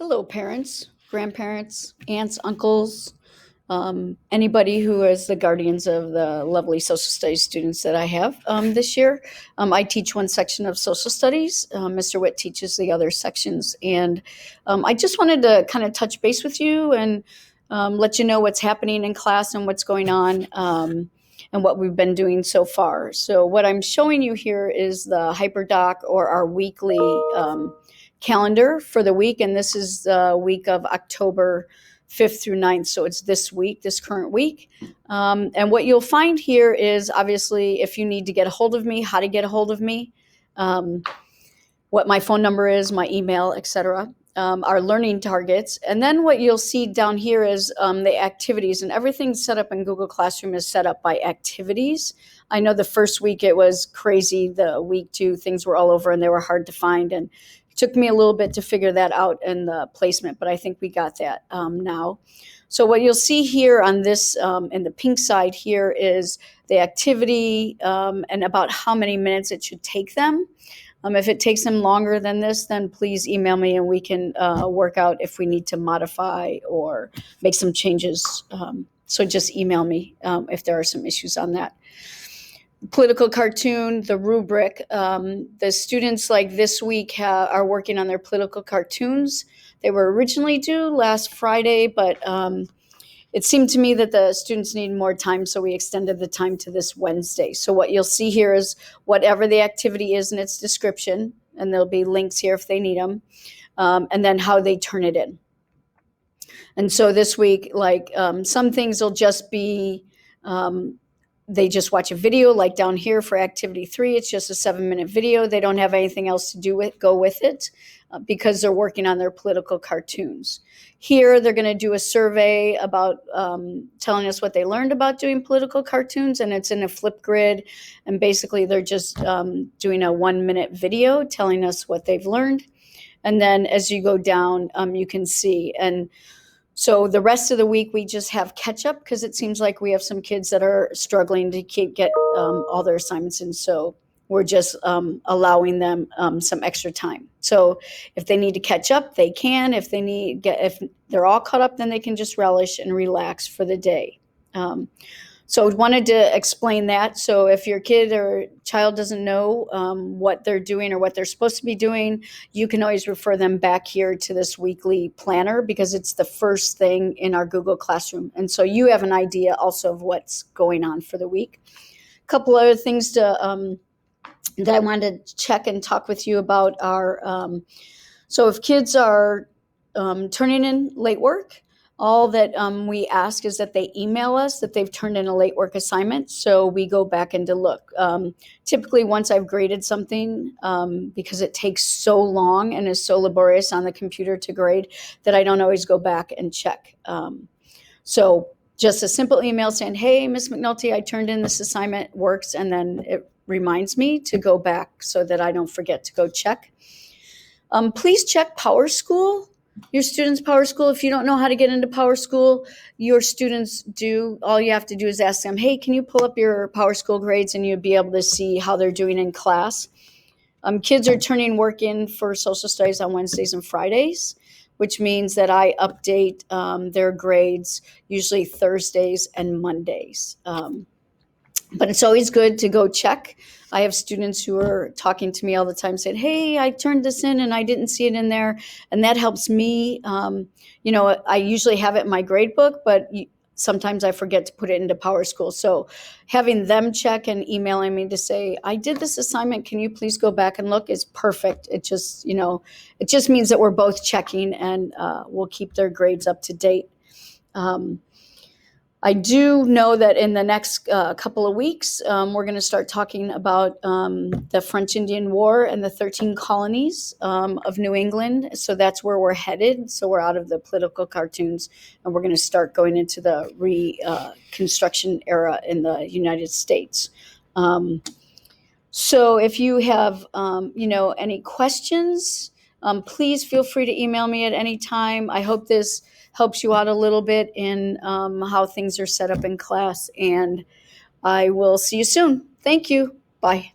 Hello, parents, grandparents, aunts, uncles, anybody who is the guardians of the lovely social studies students that I have this year. I teach one section of social studies. Mr. Witt teaches the other sections. And I just wanted to kind of touch base with you and let you know what's happening in class and what's going on. And what we've been doing so far. So what I'm showing you here is the HyperDoc, or our weekly calendar for the week, and this is the week of October 5th through 9th, so it's this current week. And what you'll find here is, obviously, if you need to get a hold of me, how to get a hold of me, what my phone number is, my email, etc., our learning targets. And then what you'll see down here is the activities, and everything set up in Google Classroom is set up by activities. I know the first week it was crazy. The week 2, things were all over and they were hard to find. And it took me a little bit to figure that out in the placement, but I think we got that now. So what you'll see here on this, in the pink side here, is the activity and about how many minutes it should take them. If it takes them longer than this, then please email me and we can work out if we need to modify or make some changes. So just email me if there are some issues on that. Political cartoon, the rubric. The students like this week are working on their political cartoons. They were originally due last Friday, but it seemed to me that the students need more time, so we extended the time to this Wednesday. So what you'll see here is whatever the activity is in its description, and there'll be links here if they need them, and then how they turn it in. And so this week, like some things will just be, they just watch a video, like down here for activity 3, it's just a 7-minute video. They don't have anything else to go with it because they're working on their political cartoons. Here, they're going to do a survey about telling us what they learned about doing political cartoons, and it's in a flip grid. And basically, they're just doing a 1-minute video telling us what they've learned. And then as you go down, you can see. And so the rest of the week, we just have catch up because it seems like we have some kids that are struggling to get all their assignments in. So we're just allowing them some extra time. So if they need to catch up, they can. If they're all caught up, then they can just relish and relax for the day. So I wanted to explain that. So if your kid or child doesn't know what they're doing or what they're supposed to be doing, you can always refer them back here to this weekly planner because it's the first thing in our Google Classroom. And so you have an idea also of what's going on for the week. A couple other things that I wanted to check and talk with you about are, so if kids are turning in late work, all that we ask is that they email us that they've turned in a late work assignment, so we go back and to look. Typically, once I've graded something, because it takes so long and is so laborious on the computer to grade, that I don't always go back and check. So just a simple email saying, hey, Ms. McNulty, I turned in this assignment, works, and then it reminds me to go back so that I don't forget to go check. Please check PowerSchool. Your students' PowerSchool. If you don't know how to get into PowerSchool, your students do. All you have to do is ask them, hey, can you pull up your PowerSchool grades, and you'll be able to see how they're doing in class. Kids are turning work in for social studies on Wednesdays and Fridays, which means that I update their grades usually Thursdays and Mondays. But it's always good to go check. I have students who are talking to me all the time saying, hey, I turned this in and I didn't see it in there. And that helps me. I usually have it in my grade book, but sometimes I forget to put it into PowerSchool. So having them check and emailing me to say, I did this assignment, can you please go back and look, is perfect. It just means that we're both checking and we'll keep their grades up to date. I do know that in the next couple of weeks, we're going to start talking about the French Indian War and the 13 colonies of New England. So that's where we're headed. So we're out of the political cartoons and we're going to start going into the Reconstruction era in the United States. So if you have, any questions, please feel free to email me at any time. I hope this helps you out a little bit in how things are set up in class. And I will see you soon. Thank you. Bye.